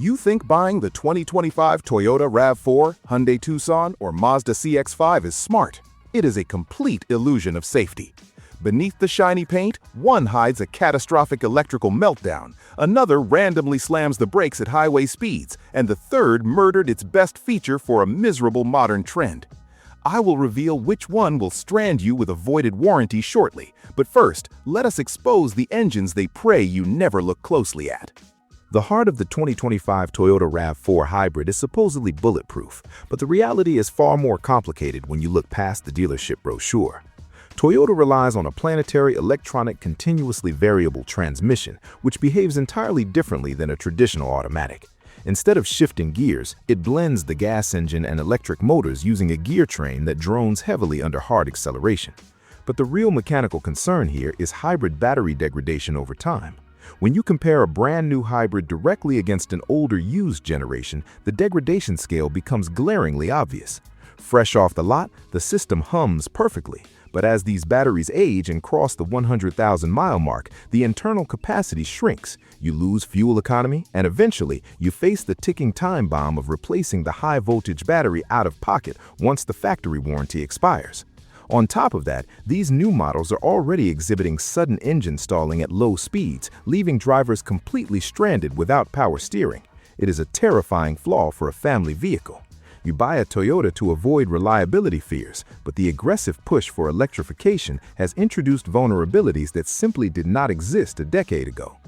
You think buying the 2025 Toyota RAV4, Hyundai Tucson, or Mazda CX-5 is smart. It is a complete illusion of safety. Beneath the shiny paint, one hides a catastrophic electrical meltdown, another randomly slams the brakes at highway speeds, and the third murdered its best feature for a miserable modern trend. I will reveal which one will strand you with a voided warranty shortly, but first, let us expose the engines they pray you never look closely at. The heart of the 2025 Toyota RAV4 Hybrid is supposedly bulletproof, but the reality is far more complicated when you look past the dealership brochure. Toyota relies on a planetary electronic continuously variable transmission, which behaves entirely differently than a traditional automatic. Instead of shifting gears, it blends the gas engine and electric motors using a gear train that drones heavily under hard acceleration. But the real mechanical concern here is hybrid battery degradation over time. When you compare a brand new hybrid directly against an older used generation, the degradation scale becomes glaringly obvious. Fresh off the lot, the system hums perfectly, but as these batteries age and cross the 100,000-mile mark, the internal capacity shrinks, you lose fuel economy, and eventually you face the ticking time bomb of replacing the high-voltage battery out of pocket once the factory warranty expires. On top of that, these new models are already exhibiting sudden engine stalling at low speeds, leaving drivers completely stranded without power steering. It is a terrifying flaw for a family vehicle. You buy a Toyota to avoid reliability fears, but the aggressive push for electrification has introduced vulnerabilities that simply did not exist a decade ago.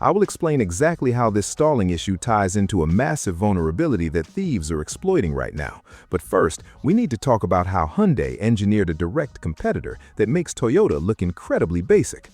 I will explain exactly how this stalling issue ties into a massive vulnerability that thieves are exploiting right now. But first, we need to talk about how Hyundai engineered a direct competitor that makes Toyota look incredibly basic.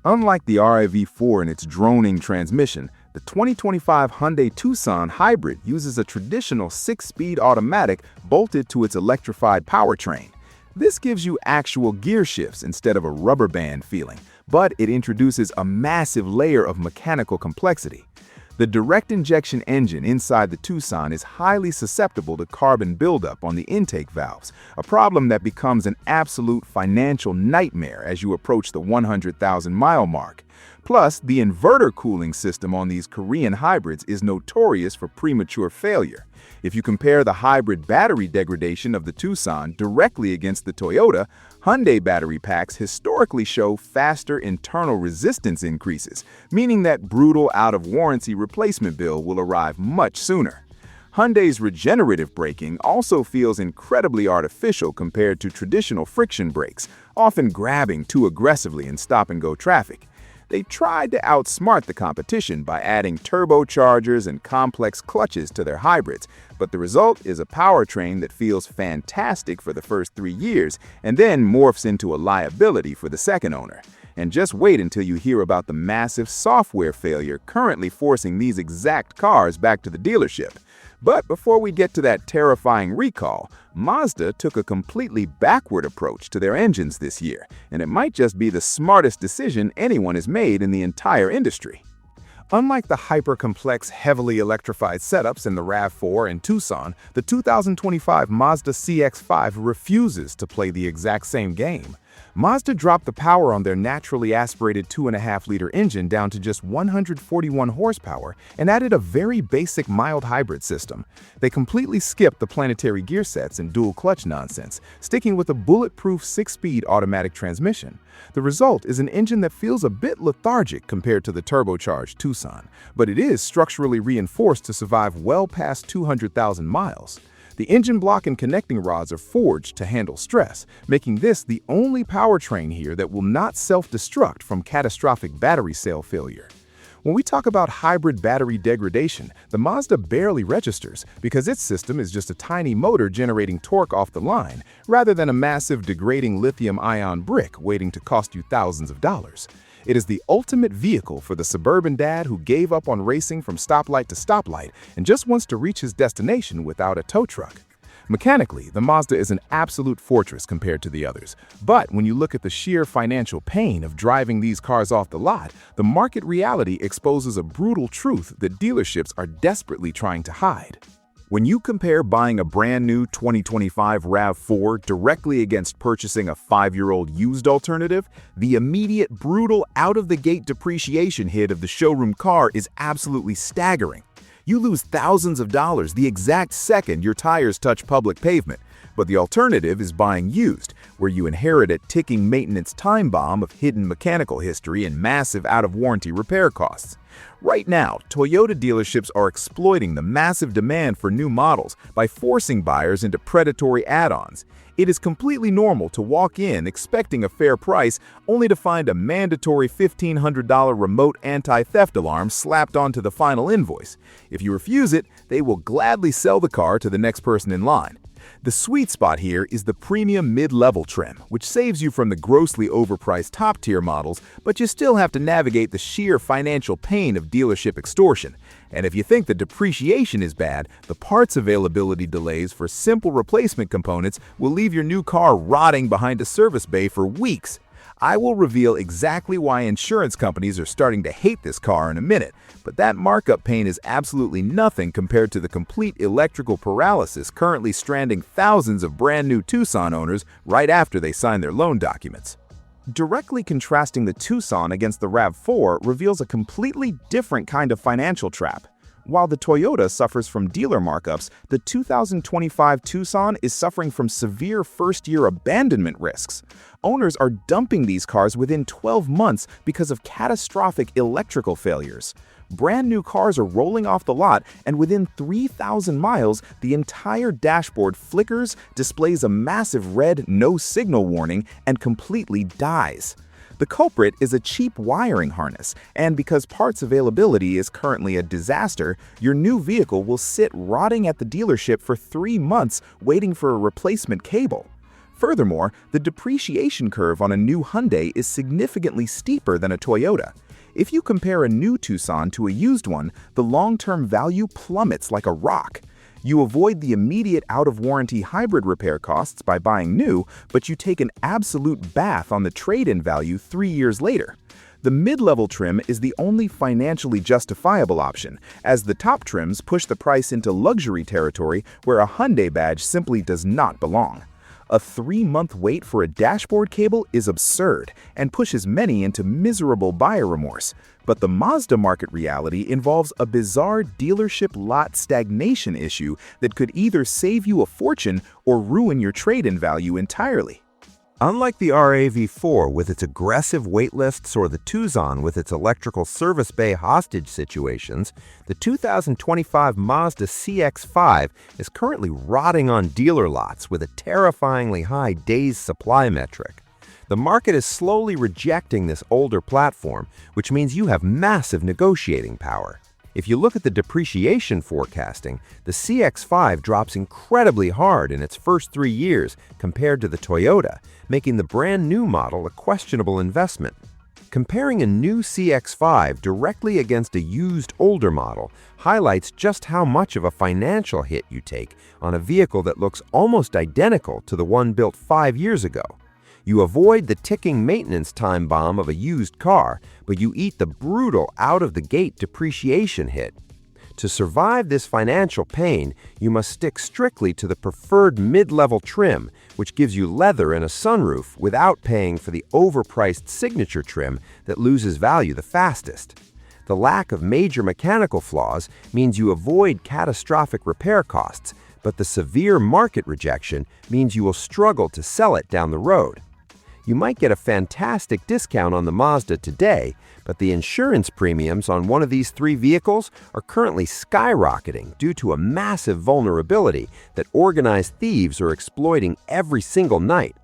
Unlike the RAV4 and its droning transmission, the 2025 Hyundai Tucson Hybrid uses a traditional 6-speed automatic bolted to its electrified powertrain. This gives you actual gear shifts instead of a rubber band feeling, but it introduces a massive layer of mechanical complexity. The direct injection engine inside the Tucson is highly susceptible to carbon buildup on the intake valves, a problem that becomes an absolute financial nightmare as you approach the 100,000-mile mark. Plus, the inverter cooling system on these Korean hybrids is notorious for premature failure. If you compare the hybrid battery degradation of the Tucson directly against the Toyota, Hyundai battery packs historically show faster internal resistance increases, meaning that brutal out-of-warranty replacement bill will arrive much sooner. Hyundai's regenerative braking also feels incredibly artificial compared to traditional friction brakes, often grabbing too aggressively in stop-and-go traffic. They tried to outsmart the competition by adding turbochargers and complex clutches to their hybrids, but the result is a powertrain that feels fantastic for the first 3 years and then morphs into a liability for the second owner. And just wait until you hear about the massive software failure currently forcing these exact cars back to the dealership. But before we get to that terrifying recall, Mazda took a completely backward approach to their engines this year, and it might just be the smartest decision anyone has made in the entire industry. Unlike the hyper-complex, heavily electrified setups in the RAV4 and Tucson, the 2025 Mazda CX-5 refuses to play the exact same game. Mazda dropped the power on their naturally aspirated 2.5-liter engine down to just 141 horsepower and added a very basic mild hybrid system. They completely skipped the planetary gear sets and dual clutch nonsense, sticking with a bulletproof 6-speed automatic transmission. The result is an engine that feels a bit lethargic compared to the turbocharged Tucson, but it is structurally reinforced to survive well past 200,000 miles. The engine block and connecting rods are forged to handle stress, making this the only powertrain here that will not self-destruct from catastrophic battery cell failure. When we talk about hybrid battery degradation, the Mazda barely registers because its system is just a tiny motor generating torque off the line, rather than a massive degrading lithium-ion brick waiting to cost you thousands of dollars. It is the ultimate vehicle for the suburban dad who gave up on racing from stoplight to stoplight and just wants to reach his destination without a tow truck. Mechanically, the Mazda is an absolute fortress compared to the others. But when you look at the sheer financial pain of driving these cars off the lot, the market reality exposes a brutal truth that dealerships are desperately trying to hide. When you compare buying a brand new 2025 RAV4 directly against purchasing a 5-year-old used alternative, the immediate brutal out-of-the-gate depreciation hit of the showroom car is absolutely staggering. You lose thousands of dollars the exact second your tires touch public pavement. But the alternative is buying used, where you inherit a ticking maintenance time bomb of hidden mechanical history and massive out-of-warranty repair costs. Right now, Toyota dealerships are exploiting the massive demand for new models by forcing buyers into predatory add-ons. It is completely normal to walk in expecting a fair price only to find a mandatory $1,500 remote anti-theft alarm slapped onto the final invoice. If you refuse it, they will gladly sell the car to the next person in line. The sweet spot here is the premium mid-level trim, which saves you from the grossly overpriced top-tier models, but you still have to navigate the sheer financial pain of dealership extortion. And if you think the depreciation is bad, the parts availability delays for simple replacement components will leave your new car rotting behind a service bay for weeks. I will reveal exactly why insurance companies are starting to hate this car in a minute, but that markup pain is absolutely nothing compared to the complete electrical paralysis currently stranding thousands of brand new Tucson owners right after they sign their loan documents. Directly contrasting the Tucson against the RAV4 reveals a completely different kind of financial trap. While the Toyota suffers from dealer markups, the 2025 Tucson is suffering from severe first-year abandonment risks. Owners are dumping these cars within 12 months because of catastrophic electrical failures. Brand new cars are rolling off the lot, and within 3,000 miles, the entire dashboard flickers, displays a massive red no signal warning, and completely dies. The culprit is a cheap wiring harness, and because parts availability is currently a disaster, your new vehicle will sit rotting at the dealership for 3 months waiting for a replacement cable. Furthermore, the depreciation curve on a new Hyundai is significantly steeper than a Toyota. If you compare a new Tucson to a used one, the long-term value plummets like a rock. You avoid the immediate out-of-warranty hybrid repair costs by buying new, but you take an absolute bath on the trade-in value 3 years later. The mid-level trim is the only financially justifiable option, as the top trims push the price into luxury territory where a Hyundai badge simply does not belong. A 3-month wait for a dashboard cable is absurd and pushes many into miserable buyer remorse. But the Mazda market reality involves a bizarre dealership lot stagnation issue that could either save you a fortune or ruin your trade-in value entirely. Unlike the RAV4 with its aggressive wait lists or the Tucson with its electrical service bay hostage situations, the 2025 Mazda CX-5 is currently rotting on dealer lots with a terrifyingly high days supply metric. The market is slowly rejecting this older platform, which means you have massive negotiating power. If you look at the depreciation forecasting, the CX-5 drops incredibly hard in its first 3 years compared to the Toyota, making the brand new model a questionable investment. Comparing a new CX-5 directly against a used older model highlights just how much of a financial hit you take on a vehicle that looks almost identical to the one built 5 years ago. You avoid the ticking maintenance time bomb of a used car, but you eat the brutal out-of-the-gate depreciation hit. To survive this financial pain, you must stick strictly to the preferred mid-level trim, which gives you leather and a sunroof without paying for the overpriced signature trim that loses value the fastest. The lack of major mechanical flaws means you avoid catastrophic repair costs, but the severe market rejection means you will struggle to sell it down the road. You might get a fantastic discount on the Mazda today, but the insurance premiums on one of these 3 vehicles are currently skyrocketing due to a massive vulnerability that organized thieves are exploiting every single night.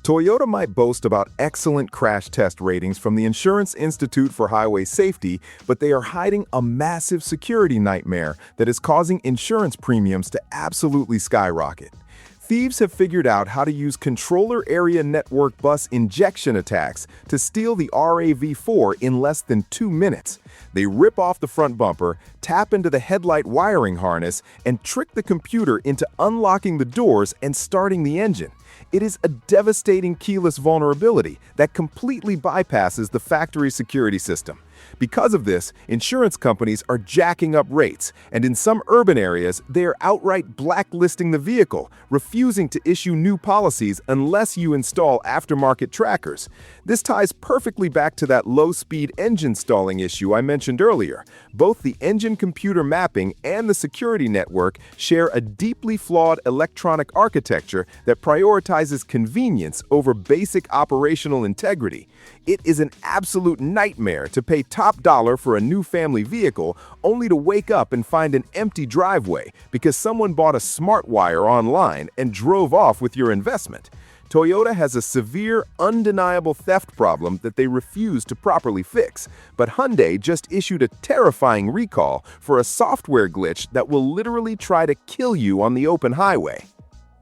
Toyota might boast about excellent crash test ratings from the Insurance Institute for Highway Safety, but they are hiding a massive security nightmare that is causing insurance premiums to absolutely skyrocket. Thieves have figured out how to use controller area network bus injection attacks to steal the RAV4 in less than 2 minutes. They rip off the front bumper, tap into the headlight wiring harness, and trick the computer into unlocking the doors and starting the engine. It is a devastating keyless vulnerability that completely bypasses the factory security system. Because of this, insurance companies are jacking up rates, and in some urban areas, they are outright blacklisting the vehicle, refusing to issue new policies unless you install aftermarket trackers. This ties perfectly back to that low-speed engine stalling issue I mentioned earlier. Both the engine computer mapping and the security network share a deeply flawed electronic architecture that prioritizes convenience over basic operational integrity. It is an absolute nightmare to pay top dollar for a new family vehicle only to wake up and find an empty driveway because someone bought a smart wire online and drove off with your investment. Toyota has a severe, undeniable theft problem that they refuse to properly fix, but Hyundai just issued a terrifying recall for a software glitch that will literally try to kill you on the open highway.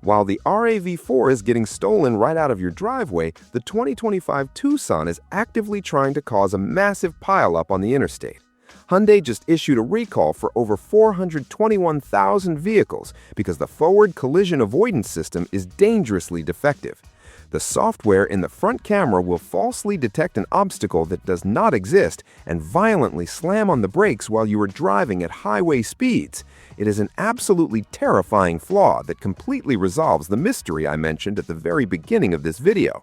While the RAV4 is getting stolen right out of your driveway, the 2025 Tucson is actively trying to cause a massive pileup on the interstate. Hyundai just issued a recall for over 421,000 vehicles because the forward collision avoidance system is dangerously defective. The software in the front camera will falsely detect an obstacle that does not exist and violently slam on the brakes while you are driving at highway speeds. It is an absolutely terrifying flaw that completely resolves the mystery I mentioned at the very beginning of this video.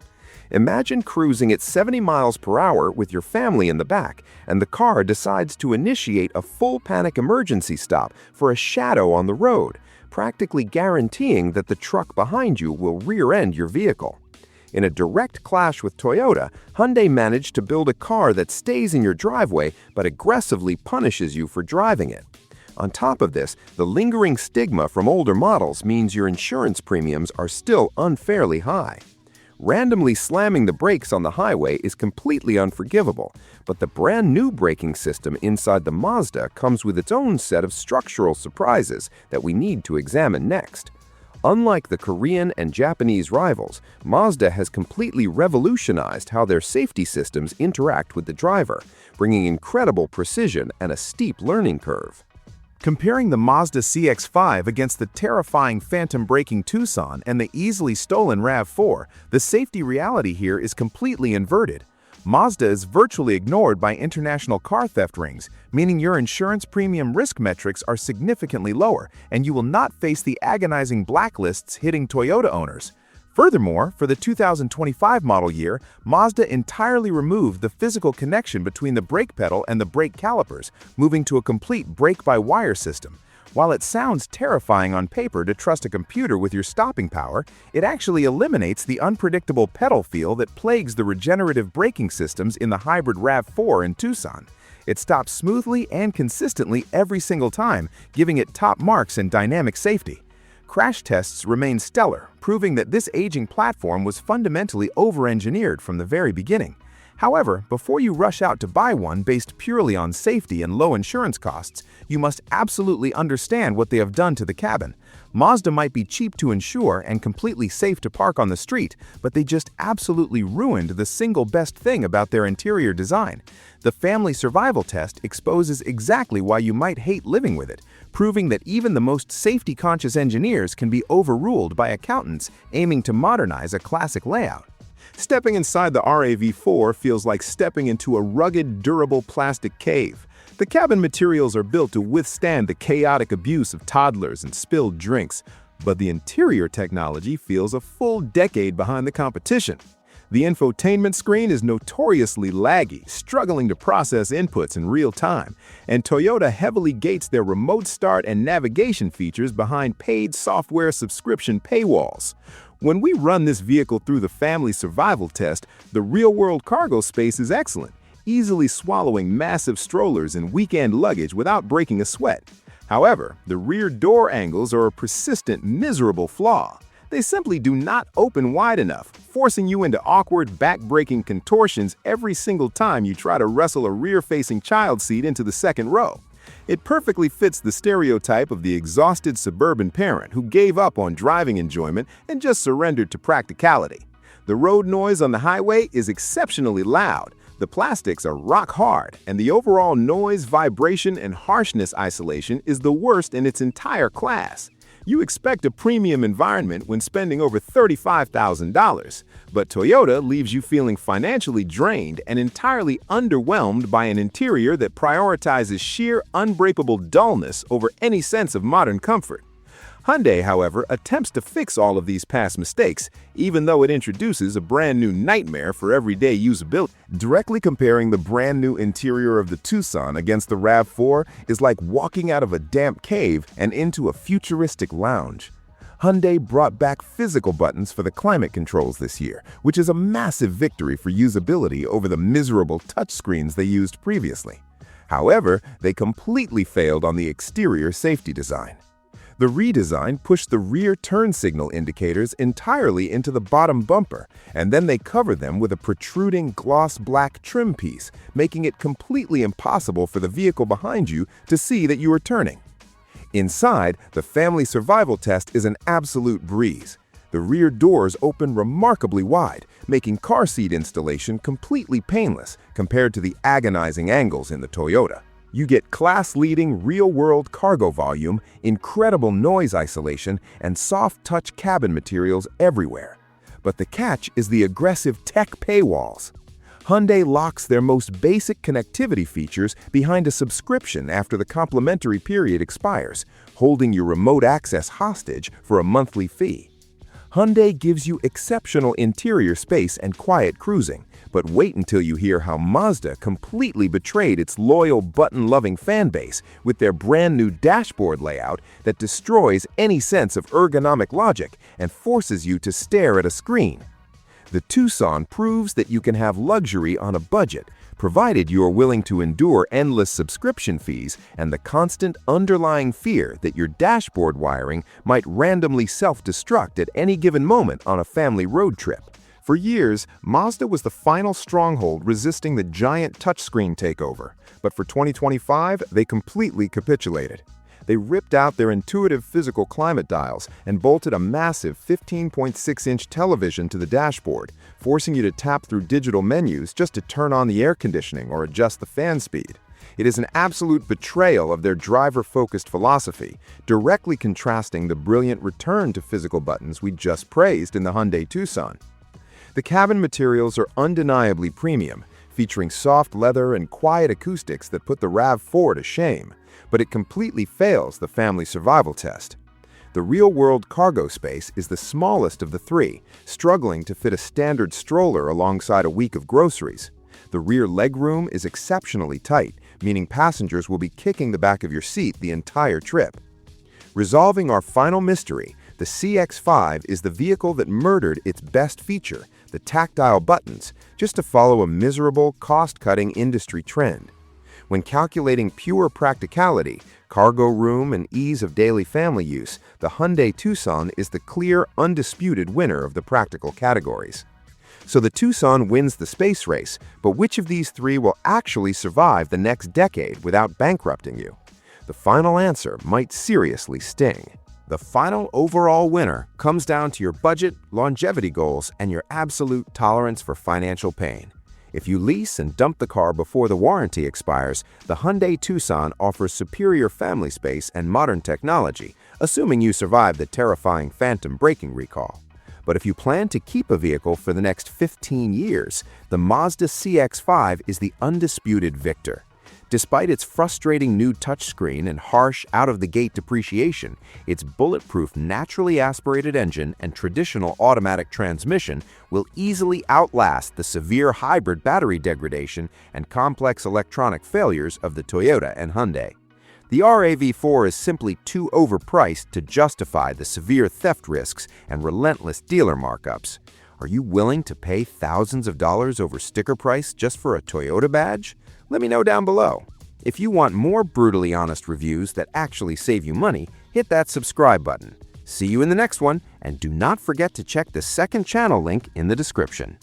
Imagine cruising at 70 miles per hour with your family in the back, and the car decides to initiate a full panic emergency stop for a shadow on the road, practically guaranteeing that the truck behind you will rear-end your vehicle. In a direct clash with Toyota, Hyundai managed to build a car that stays in your driveway but aggressively punishes you for driving it. On top of this, the lingering stigma from older models means your insurance premiums are still unfairly high. Randomly slamming the brakes on the highway is completely unforgivable, but the brand new braking system inside the Mazda comes with its own set of structural surprises that we need to examine next. Unlike the Korean and Japanese rivals, Mazda has completely revolutionized how their safety systems interact with the driver, bringing incredible precision and a steep learning curve. Comparing the Mazda CX-5 against the terrifying phantom braking Tucson and the easily stolen RAV4, the safety reality here is completely inverted. Mazda is virtually ignored by international car theft rings, meaning your insurance premium risk metrics are significantly lower, and you will not face the agonizing blacklists hitting Toyota owners. Furthermore, for the 2025 model year, Mazda entirely removed the physical connection between the brake pedal and the brake calipers, moving to a complete brake-by-wire system. While it sounds terrifying on paper to trust a computer with your stopping power, it actually eliminates the unpredictable pedal feel that plagues the regenerative braking systems in the hybrid RAV4 and Tucson. It stops smoothly and consistently every single time, giving it top marks in dynamic safety. Crash tests remain stellar, proving that this aging platform was fundamentally over-engineered from the very beginning. However, before you rush out to buy one based purely on safety and low insurance costs, you must absolutely understand what they have done to the cabin. Mazda might be cheap to insure and completely safe to park on the street, but they just absolutely ruined the single best thing about their interior design. The family survival test exposes exactly why you might hate living with it, proving that even the most safety-conscious engineers can be overruled by accountants aiming to modernize a classic layout. Stepping inside the RAV4 feels like stepping into a rugged, durable plastic cave. The cabin materials are built to withstand the chaotic abuse of toddlers and spilled drinks, but the interior technology feels a full decade behind the competition. The infotainment screen is notoriously laggy, struggling to process inputs in real time, and Toyota heavily gates their remote start and navigation features behind paid software subscription paywalls. When we run this vehicle through the family survival test, the real-world cargo space is excellent, easily swallowing massive strollers and weekend luggage without breaking a sweat. However, the rear door angles are a persistent, miserable flaw. They simply do not open wide enough, forcing you into awkward, back-breaking contortions every single time you try to wrestle a rear-facing child seat into the second row. It perfectly fits the stereotype of the exhausted suburban parent who gave up on driving enjoyment and just surrendered to practicality. The road noise on the highway is exceptionally loud. The plastics are rock hard, and the overall noise, vibration, and harshness isolation is the worst in its entire class. You expect a premium environment when spending over $35,000, but Toyota leaves you feeling financially drained and entirely underwhelmed by an interior that prioritizes sheer unbreakable dullness over any sense of modern comfort. Hyundai, however, attempts to fix all of these past mistakes, even though it introduces a brand new nightmare for everyday usability. Directly comparing the brand new interior of the Tucson against the RAV4 is like walking out of a damp cave and into a futuristic lounge. Hyundai brought back physical buttons for the climate controls this year, which is a massive victory for usability over the miserable touchscreens they used previously. However, they completely failed on the exterior safety design. The redesign pushed the rear turn signal indicators entirely into the bottom bumper, and then they covered them with a protruding gloss black trim piece, making it completely impossible for the vehicle behind you to see that you are turning. Inside, the family survival test is an absolute breeze. The rear doors open remarkably wide, making car seat installation completely painless compared to the agonizing angles in the Toyota. You get class-leading real-world cargo volume, incredible noise isolation, and soft-touch cabin materials everywhere. But the catch is the aggressive tech paywalls. Hyundai locks their most basic connectivity features behind a subscription after the complimentary period expires, holding your remote access hostage for a monthly fee. Hyundai gives you exceptional interior space and quiet cruising, but wait until you hear how Mazda completely betrayed its loyal button-loving fan base with their brand new dashboard layout that destroys any sense of ergonomic logic and forces you to stare at a screen. The Tucson proves that you can have luxury on a budget, provided you are willing to endure endless subscription fees and the constant underlying fear that your dashboard wiring might randomly self-destruct at any given moment on a family road trip. For years, Mazda was the final stronghold resisting the giant touchscreen takeover, but for 2025, they completely capitulated. They ripped out their intuitive physical climate dials and bolted a massive 15.6-inch television to the dashboard, forcing you to tap through digital menus just to turn on the air conditioning or adjust the fan speed. It is an absolute betrayal of their driver-focused philosophy, directly contrasting the brilliant return to physical buttons we just praised in the Hyundai Tucson. The cabin materials are undeniably premium, featuring soft leather and quiet acoustics that put the RAV4 to shame, but it completely fails the family survival test. The real-world cargo space is the smallest of the three, struggling to fit a standard stroller alongside a week of groceries. The rear legroom is exceptionally tight, meaning passengers will be kicking the back of your seat the entire trip. Resolving our final mystery, the CX-5 is the vehicle that murdered its best feature, the tactile buttons, just to follow a miserable, cost-cutting industry trend. When calculating pure practicality, cargo room, and ease of daily family use, the Hyundai Tucson is the clear, undisputed winner of the practical categories. So the Tucson wins the space race, but which of these three will actually survive the next decade without bankrupting you? The final answer might seriously sting. The final overall winner comes down to your budget, longevity goals, and your absolute tolerance for financial pain. If you lease and dump the car before the warranty expires, the Hyundai Tucson offers superior family space and modern technology, assuming you survive the terrifying phantom braking recall. But if you plan to keep a vehicle for the next 15 years, the Mazda CX-5 is the undisputed victor. Despite its frustrating new touchscreen and harsh out-of-the-gate depreciation, its bulletproof naturally aspirated engine and traditional automatic transmission will easily outlast the severe hybrid battery degradation and complex electronic failures of the Toyota and Hyundai. The RAV4 is simply too overpriced to justify the severe theft risks and relentless dealer markups. Are you willing to pay thousands of dollars over sticker price just for a Toyota badge? Let me know down below. If you want more brutally honest reviews that actually save you money, hit that subscribe button. See you in the next one, and do not forget to check the second channel link in the description.